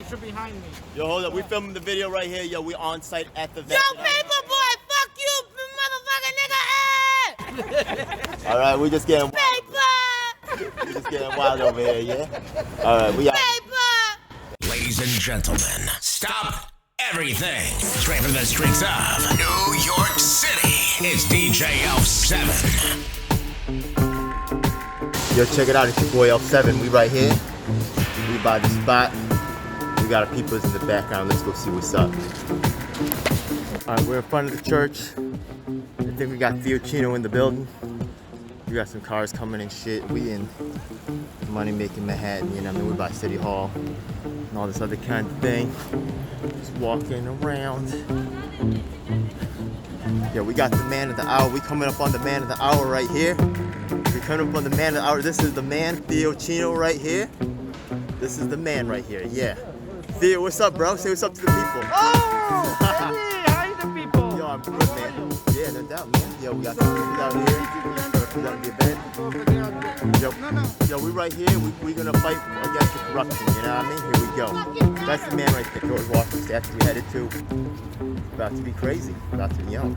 picture behind me. Yo, hold up. We filming the video right here. Yo, we on site at the Yo, event. paper boy, fuck you, motherfucking nigga. All right, we just getting Paper. we just getting wild over here, yeah. All right, we out. Paper. Ladies and gentlemen, stop everything. Straight from the streets of New York City, it's DJ L7. Yo, check it out. It's your boy L7. We right here. We by the spot. We got our peoples in the background. Let's go see what's up. All right, we're in front of the church. I think we got Theo Chino in the building. We got some cars coming and shit. We in money making Manhattan, you know what I mean? We're by City Hall and all this other kind of thing. Just walking around. Yeah, we got the man of the hour. We coming up on the man of the hour right here. We're coming up on the man of the hour. This is the man, Theo Chino, right here. This is the man right here, yeah. Theo, what's up, bro? Say what's up to the people. Oh! Hey, hi the people. Yo, I'm good, man. Yeah, no doubt, man. Yo, we got some people out here. Representing the event. Yo, we right here. We gonna fight against the corruption, you know what I mean? Here we go. That's the man right there, George Washington. That's where we headed to. About to be crazy. About to be young.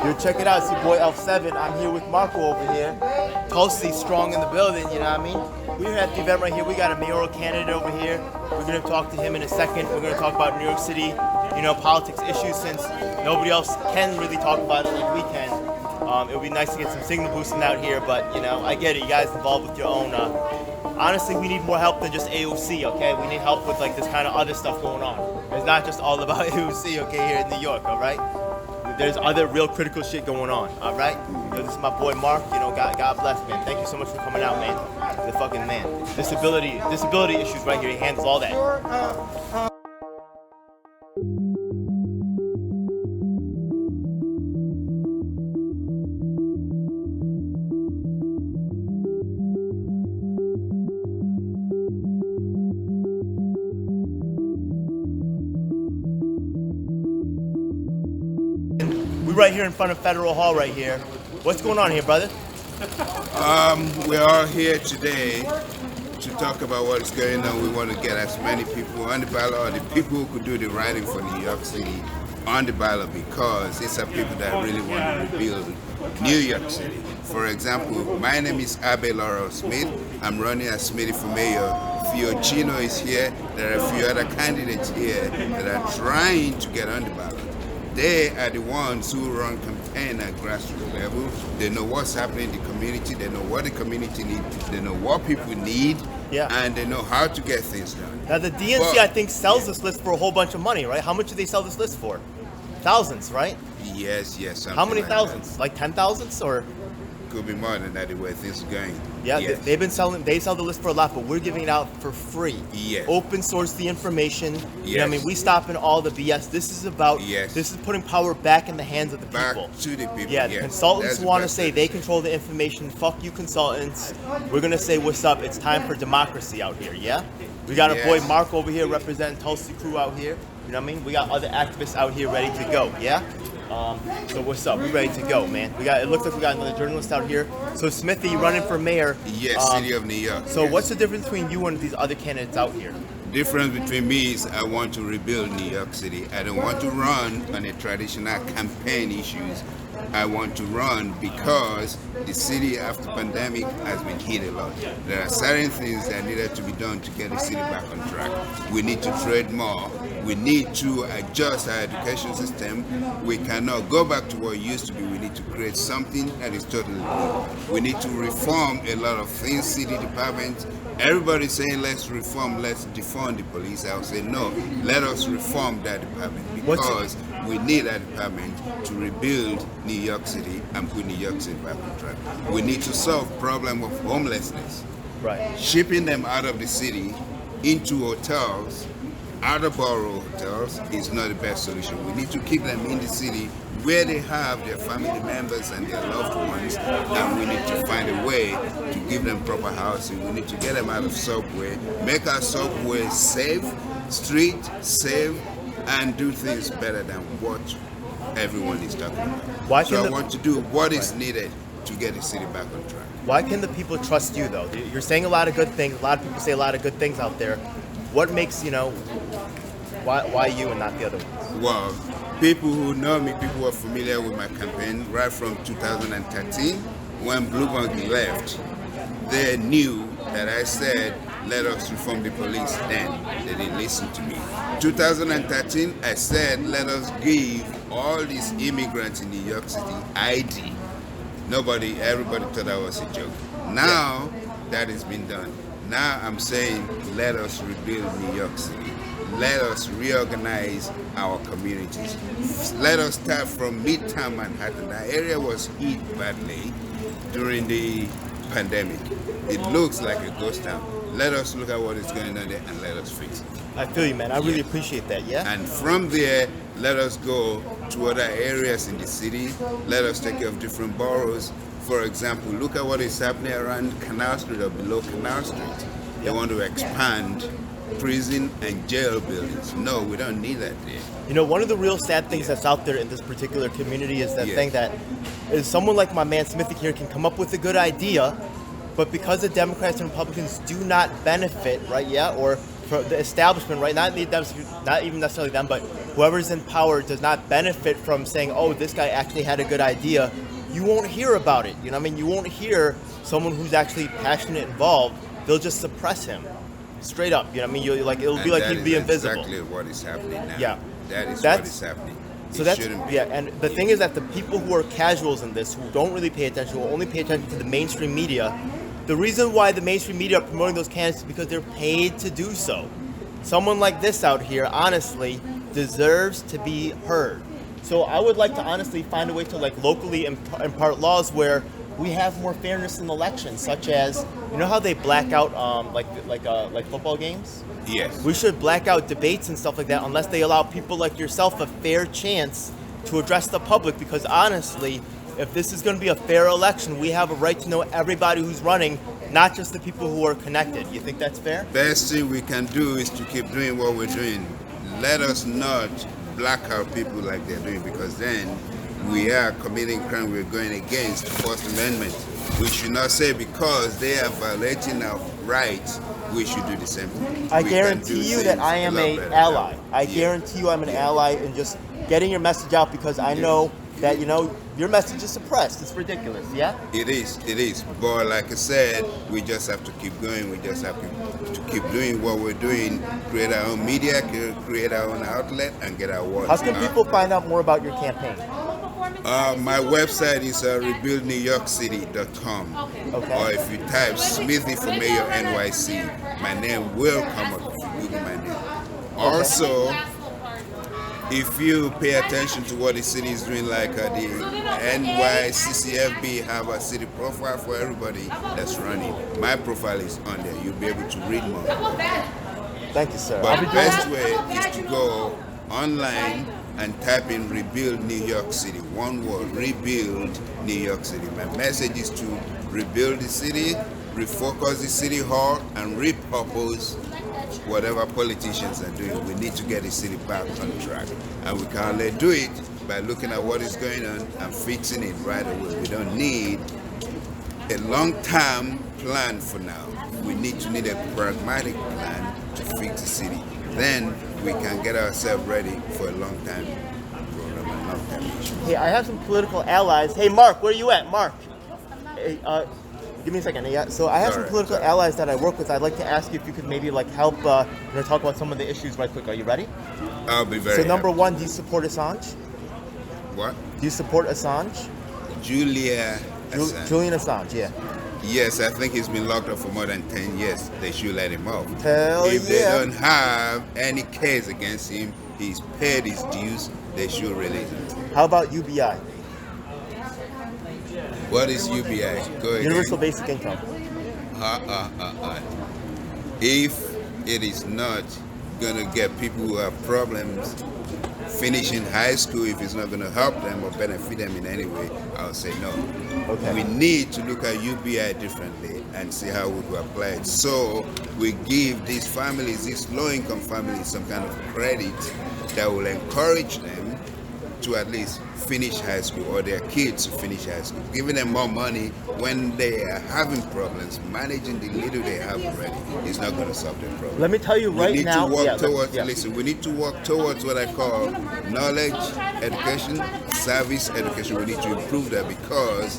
Yo, check it out. It's your boy L7. I'm here with Marco over here. Tulsi strong in the building, you know what I mean? We're at the event right here. We got a mayoral candidate over here. We're gonna talk to him in a second. We're gonna talk about New York City, you know, politics issues, since nobody else can really talk about it like we can. It would be nice to get some signal boosting out here, but you know, I get it. You guys involved with your own. Honestly, we need more help than just AOC, okay? We need help with like this kind of other stuff going on. It's not just all about AOC, okay, here in New York, all right? There's other real critical shit going on, all right? Yo, this is my boy Mark, you know, God bless, man. Thank you so much for coming out, man. The fucking man. Disability issues right here, he handles all that. We're right here in front of Federal Hall right here. What's going on here, brother? We are here today to talk about what is going on. We want to get as many people on the ballot, or the people who could do the writing for New York City on the ballot, because it's a people that really want to rebuild New York City. For example, my name is Abe Laurel Smith. I'm running as Smithy for mayor. Theo Chino is here. There are a few other candidates here that are trying to get on the ballot. They are the ones who run campaign at grassroots level. They know what's happening in the community. They know what the community needs. They know what people need. Yeah. And they know how to get things done. Now the DNC, I think, sells this list for a whole bunch of money, right? How much do they sell this list for? Thousands, right? Yes. How many like thousands? that. Like 10,000s or? Could be more than that the way things are going. Yeah, yes. they sell the list for a lot, but we're giving it out for free. Yes. Open source the information. Yes. You know what I mean? We stopping all the BS. This is about, this is putting power back in the hands of the people. Back to the people. Yeah, the consultants want to say they control the information. Fuck you, consultants. We're going to say what's up. It's time for democracy out here, yeah? We got our boy Mark over here representing Tulsi crew out here. You know what I mean? We got other activists out here ready to go, yeah? So what's up? We ready to go, man. It looks like we got another journalist out here. So Smithy, you running for mayor. Yes, City of New York. So what's the difference between you and these other candidates out here? The difference between me is I want to rebuild New York City. I don't want to run on a traditional campaign issues. I want to run because the city after pandemic has been hit a lot. There are certain things that needed to be done to get the city back on track. We need to trade more. We need to adjust our education system. We cannot go back to what it used to be. We need to create something that is totally new. We need to reform a lot of things, city departments. Everybody's saying let's reform, let's defund the police. I'll say no, let us reform that department, because we need that department to rebuild New York City and put New York City back on track. We need to solve the problem of homelessness. Right. Shipping them out of the city into hotels, out of borough hotels, is not the best solution. We need to keep them in the city where they have their family members and their loved ones, and we need to find a way to give them proper housing. We need to get them out of subway, make our subway safe, street safe, and do things better than what everyone is talking about. I want to do what is needed to get the city back on track. Why can the people trust you though? You're saying a lot of good things. A lot of people say a lot of good things out there. What makes, why you and not the other ones? Well, people who know me, people who are familiar with my campaign right from 2013 when Blue Monkey left, they knew that I said, let us reform the police then. They didn't listen to me. 2013, I said, let us give all these immigrants in New York City ID. Everybody thought that was a joke. Now that has been done. Now I'm saying, let us rebuild New York City. Let us reorganize our communities. Let us start from Midtown Manhattan. That area was hit badly during the pandemic. It looks like a ghost town. Let us look at what is going on there and let us fix it. I feel you, man. I really appreciate that, yeah? And from there, let us go to other areas in the city. Let us take care of different boroughs. For example, look at what is happening around Canal Street or below Canal Street. They want to expand prison and jail buildings. No, we don't need that there. One of the real sad things that's out there in this particular community is that thing that is someone like my man Smithy here can come up with a good idea, but because the Democrats and Republicans do not benefit, right? Yeah, or for the establishment, right? Not even necessarily them, but whoever's in power does not benefit from saying, "Oh, this guy actually had a good idea." You won't hear about it. You won't hear someone who's actually passionate involved. They'll just suppress him, straight up. It'll be like he'd be invisible. Exactly what is happening now. Yeah, that's what is happening. So and the thing is that the people who are casuals in this, who don't really pay attention, who only pay attention to the mainstream media, the reason why the mainstream media are promoting those candidates is because they're paid to do so. Someone like this out here, honestly, deserves to be heard. So I would like to honestly find a way to locally impart laws where we have more fairness in elections, such as, how they black out like football games? Yes. We should black out debates and stuff like that unless they allow people like yourself a fair chance to address the public, because honestly, if this is going to be a fair election, we have a right to know everybody who's running, not just the people who are connected. You think that's fair? Best thing we can do is to keep doing what we're doing. Let us not black out people like they're doing, because then we are committing crime. We're going against the First Amendment. We should not say because they are violating our rights, we should do the same thing. I guarantee you that I am an ally. I guarantee you I'm an ally in just getting your message out, because I know that, your message is suppressed. It's ridiculous, yeah? It is. But like I said, we just have to keep going. We just have to keep doing what we're doing, create our own media, create our own outlet, and get our words. How can people find out more about your campaign? My website is rebuildnewyorkcity.com. Okay. Or if you type Smithy for Mayor NYC, my name will come up if you Google my name. Also, if you pay attention to what the city is doing, like the NYCCFB have a city profile for everybody that's running. My profile is on there. You'll be able to read more. Thank you, sir. But the best way is to go online and type in Rebuild New York City. One word, Rebuild New York City. My message is to rebuild the city, refocus the city hall, and repurpose whatever politicians are doing. We need to get the city back on track. And we can only do it by looking at what is going on and fixing it right away. We don't need a long-term plan for now. We need a pragmatic plan to fix the city. Then we can get ourselves ready for a long-time program and long-term issue. Hey, I have some political allies. Hey, Mark, where are you at? Mark. Hey, give me a second. Yeah, so I have some political allies that I work with. I'd like to ask you if you could maybe help talk about some of the issues right quick. Are you ready? I'll be very So number happy. one, do you support Assange? What? Do you support Assange? Julian Assange. Julian Assange, yeah. Yes, I think he's been locked up for more than 10 years. They should let him off. Hell If they yeah. don't have any case against him, he's paid his dues, they should release him. How about UBI? What is UBI? Go ahead. Universal Basic Income. If it is not going to get people who have problems finishing high school, if it's not going to help them or benefit them in any way, I'll say no. Okay. We need to look at UBI differently and see how we could apply it. So we give these families, these low-income families, some kind of credit that will encourage them to at least finish high school, or their kids to finish high school. Giving them more money when they are having problems, managing the little they have already is not going to solve their problem. Let me tell you right now. We need to work towards, listen, we need to work towards what I call knowledge education, service education. We need to improve that, because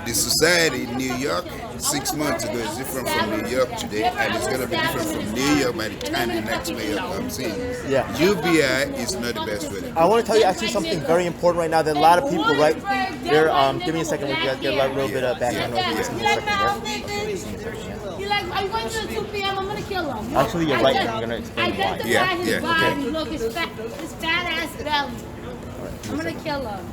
the society in New York 6 months ago is different from New York today, and it's going to be different from New York by the time the next mayor comes in. Yeah. UBI is not the best way. I want to tell you actually something very important right now that a lot of people, right, they're, give me a second, we get a little bit of background noise. Just give me a second. You like, are you going to the 2 p.m.? I'm going to kill him. Actually, you're right, I'm going to explain why. Identify his body. Look, his fat ass belly. I'm going to kill him.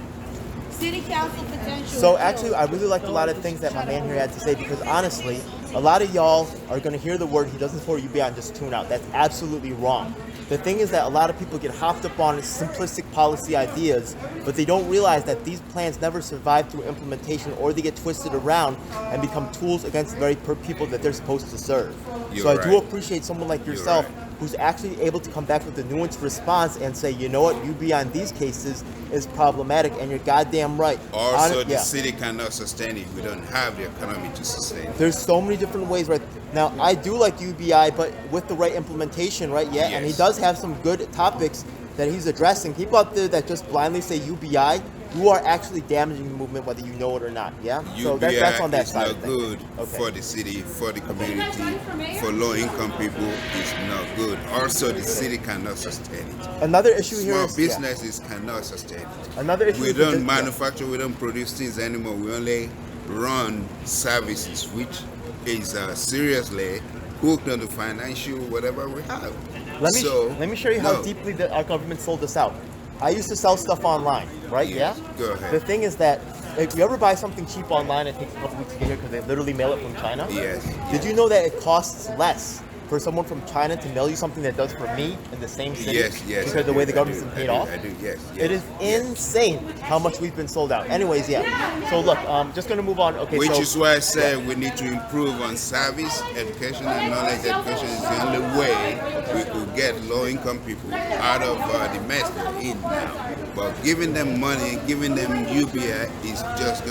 City council potential. So actually, I really liked a lot of things that my man here had to say, because honestly, a lot of y'all are going to hear the word he doesn't support UBI and just tune out. That's absolutely wrong. The thing is that a lot of people get hopped up on simplistic policy ideas, but they don't realize that these plans never survive through implementation, or they get twisted around and become tools against the very people that they're supposed to serve. So I do appreciate someone like yourself who's actually able to come back with a nuanced response and say, you know what, UBI in these cases is problematic, and you're goddamn right. Also, the city cannot sustain it. We don't have the economy to sustain it. There's so many different ways, right? Now, I do like UBI, but with the right implementation, right? Yeah, and he does have some good topics that he's addressing. People out there that just blindly say UBI, you are actually damaging the movement, whether you know it or not. Yeah. UBI so that's on that is side. not good for the city, for the community, for low-income people. It's not good. Also, the city cannot sustain it. Another issue here Small is businesses cannot sustain it. Another issue. We don't manufacture. We don't produce things anymore. We only run services, which is seriously hooked on the financial whatever we have. Let me show you how deeply our government sold us out. I used to sell stuff online, right? Yes, yeah? go ahead. The thing is that if you ever buy something cheap online, it takes a couple weeks to get here because they literally mail it from China. Yes. Did you know that it costs less for someone from China to mail you something that does for me in the same city? Yes. Because of the way the government's been paid off? I do, yes. It is insane how much we've been sold out. Anyways, yeah. So look, just going to move on. Okay. Which is why I said we need to improve on service education and knowledge education. Is the only way we could get low-income people out of the mess they're in now. But giving them money, giving them UBI is just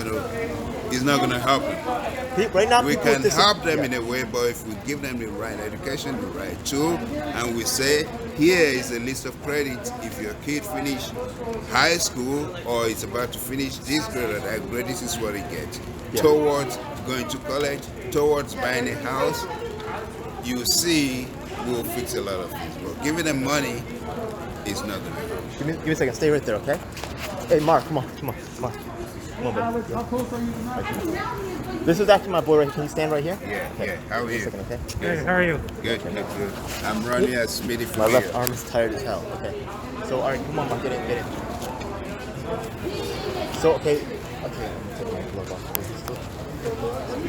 it's not gonna help them. Right now, we can help them in a way, but if we give them the right education, the right tool, and we say, here is a list of credits. If your kid finished high school or is about to finish this grade or that grade, this is what he gets. Towards going to college, towards buying a house, you see, we'll fix a lot of things. But giving them money is not gonna help. Give me a second. Stay right there, okay? Hey, Mark, come on. Come on, baby. This is actually my boy right here. Can you stand right here? Yeah, okay. How are you? Second, okay? Good, how are you? Good. I'm running as Smitty from My here. left arm is tired as hell. Okay. So, all right, come on, Mark. Get in. So, okay. I'm taking my glove off.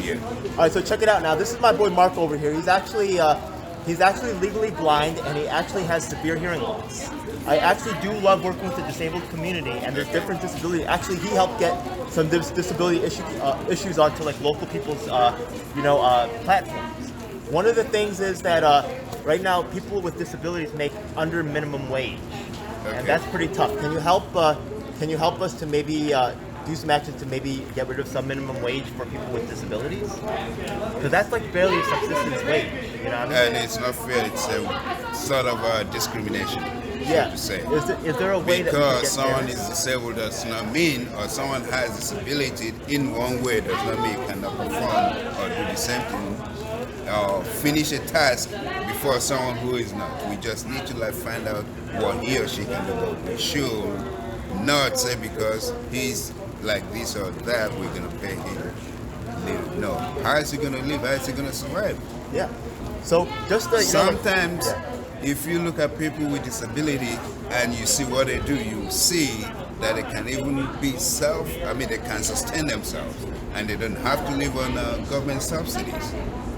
Yeah. All right, so check it out now. This is my boy Mark over here. He's actually legally blind, and he actually has severe hearing loss. I actually do love working with the disabled community, and there's different disabilities. Actually, he helped get some disability issues onto like local people's, platforms. One of the things is that right now people with disabilities make under minimum wage, and that's pretty tough. Can you help? Can you help us to maybe do some actions to maybe get rid of some minimum wage for people with disabilities? Because that's like barely a subsistence wage. You know what I mean? And it's not fair. It's a sort of discrimination. Yeah. To say. Is there a way because someone is disabled does not mean, or someone has disability in one way does not mean cannot perform or do the same thing or finish a task before someone who is not. We just need to find out what he or she can do. But we should not say because he's like this or that we're gonna pay him little. No. How is he gonna live? How is he gonna survive? Yeah. So just sometimes. If you look at people with disability and you see what they do, you see that they can even be they can sustain themselves and they don't have to live on government subsidies.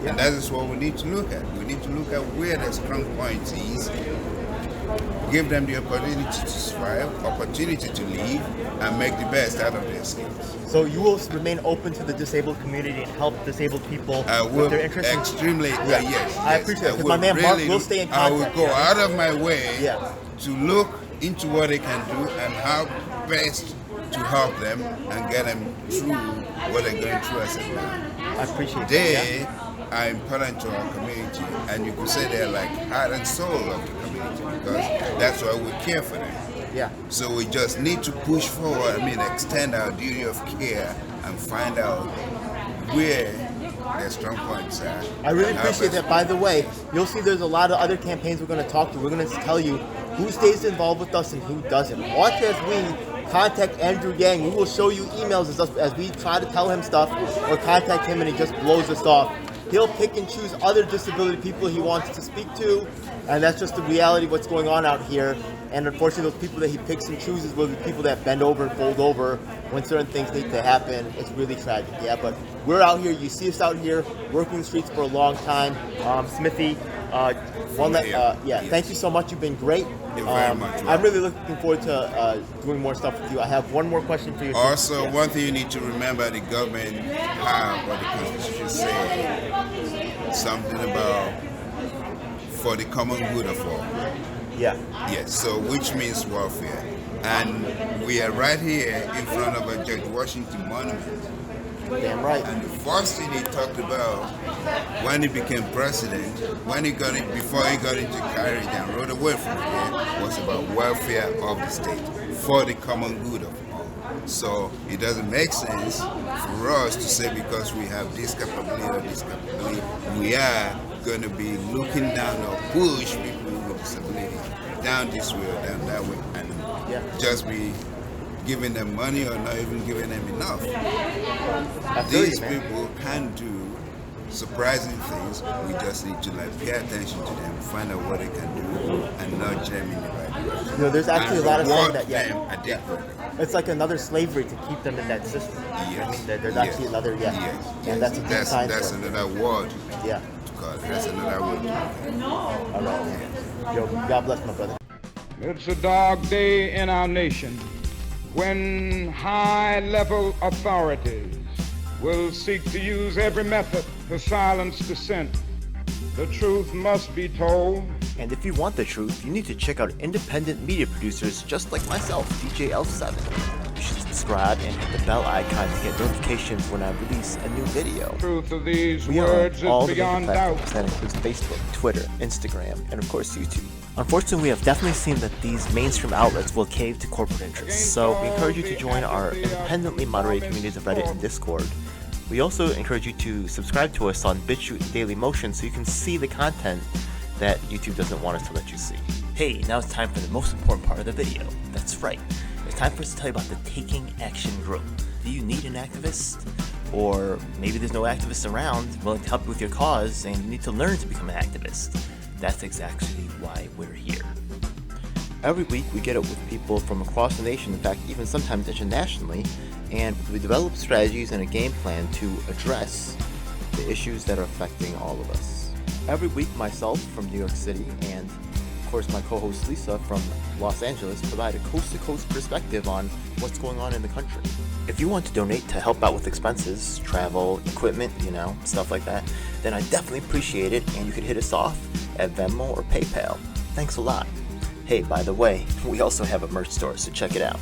And that is what we need to look at. We need to look at where the strong point is, give them the opportunity to survive, opportunity to live, and make the best out of their skills. So you will remain open to the disabled community and help disabled people with their interests? Extremely, yes. I appreciate it, because my man Mark will stay in contact. I will go out of my way to look into what they can do and how best to help them and get them through what they're going through as a man. I appreciate that. They are important to our community, and you could say they're like heart and soul of the community because that's why we care for them. Yeah. So we just need to push forward, extend our duty of care and find out where their strong points are. I really appreciate that. By the way, you'll see there's a lot of other campaigns we're going to talk to. We're going to tell you who stays involved with us and who doesn't. Watch as we contact Andrew Yang. We will show you emails as we try to tell him stuff or contact him and he just blows us off. He'll pick and choose other disability people he wants to speak to, and that's just the reality of what's going on out here. And unfortunately, those people that he picks and chooses will be people that bend over and fold over when certain things need to happen. It's really tragic, yeah. But we're out here. You see us out here working the streets for a long time. Smithy, thank you so much. You've been great. You're very much I'm really looking forward to doing more stuff with you. I have one more question for you. Also, one thing you need to remember, the government have what the Constitution says, something about for the common good of all. Yeah. Yes, so which means welfare. And we are right here in front of a George Washington monument. Damn right. And the first thing he talked about when he became president, before he got into carriage and rode away from here, was about welfare of the state for the common good of all. So it doesn't make sense for us to say because we have this capability or this capability, we are going to be looking down or push people with disability down this way or down that way and just be giving them money or not even giving them enough. These people can do surprising things. We just need to pay attention to them, find out what they can do, and nudge them in the right direction. You know, there's actually a lot of saying that. It's like another slavery to keep them in that system. Yes. I mean, there's actually another. Yes. And that's a good sign. That's another word. Yeah. To call it. That's another word. All right. Yo, God bless my brother. It's a dark day in our nation when high-level authorities will seek to use every method to silence dissent. The truth must be told. And if you want the truth, you need to check out independent media producers just like myself, DJ L7. You should subscribe and hit the bell icon to get notifications when I release a new video. Truth of these We are words on all is the beyond major doubt. platforms. That includes Facebook, Twitter, Instagram, and of course YouTube. Unfortunately, we have definitely seen that these mainstream outlets will cave to corporate interests, so we encourage you to join our independently moderated communities of Reddit and Discord. We also encourage you to subscribe to us on BitChute and Daily Motion so you can see the content that YouTube doesn't want us to let you see. Hey, now it's time for the most important part of the video. That's right. It's time for us to tell you about the Taking Action Group. Do you need an activist? Or maybe there's no activists around willing to help you with your cause and you need to learn to become an activist. That's exactly why we're here. Every week we get out with people from across the nation, in fact even sometimes internationally, and we develop strategies and a game plan to address the issues that are affecting all of us. Every week myself from New York City and of course my co-host Lisa from Los Angeles provide a coast-to-coast perspective on what's going on in the country. If you want to donate to help out with expenses, travel, equipment, stuff like that, then I definitely appreciate it, and you can hit us off at Venmo or PayPal. Thanks a lot. Hey, by the way, we also have a merch store, so check it out.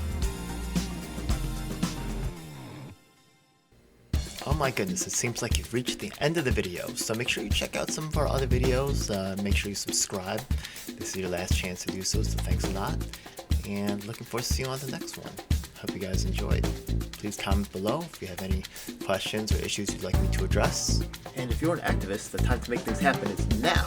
Oh my goodness, it seems like you've reached the end of the video, so make sure you check out some of our other videos, make sure you subscribe. This is your last chance to do so thanks a lot, and looking forward to seeing you on the next one. Hope you guys enjoyed. Please comment below if you have any questions or issues you'd like me to address. And if you're an activist, the time to make things happen is now.